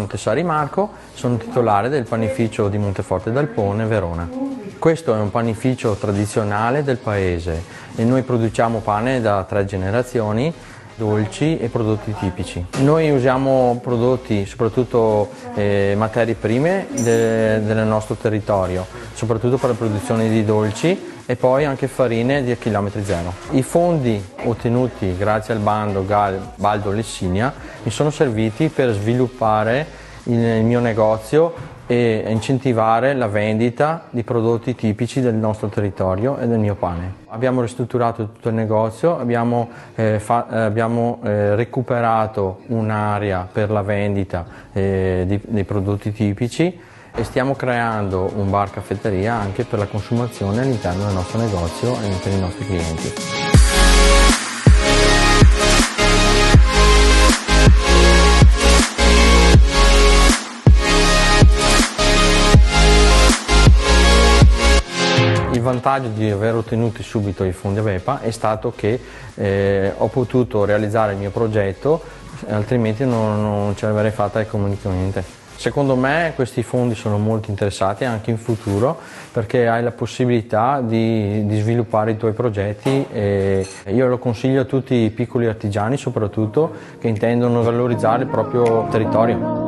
Montessari Marco, sono titolare del panificio di Monteforte d'Alpone, Verona. Questo è un panificio tradizionale del paese e noi produciamo pane da 3 generazioni, dolci e prodotti tipici. Noi usiamo prodotti, soprattutto materie prime del nostro territorio, soprattutto per la produzione di dolci e poi anche farine di chilometri zero. I fondi ottenuti grazie al bando Baldo Lessinia mi sono serviti per sviluppare il mio negozio e incentivare la vendita di prodotti tipici del nostro territorio e del mio pane. Abbiamo ristrutturato tutto il negozio, abbiamo recuperato un'area per la vendita dei prodotti tipici e stiamo creando un bar caffetteria anche per la consumazione all'interno del nostro negozio e per i nostri clienti. Il vantaggio di aver ottenuto subito i fondi AVEPA è stato che ho potuto realizzare il mio progetto, altrimenti non ce l'avrei fatta economicamente. Secondo me questi fondi sono molto interessanti anche in futuro perché hai la possibilità di sviluppare i tuoi progetti e io lo consiglio a tutti i piccoli artigiani soprattutto che intendono valorizzare il proprio territorio.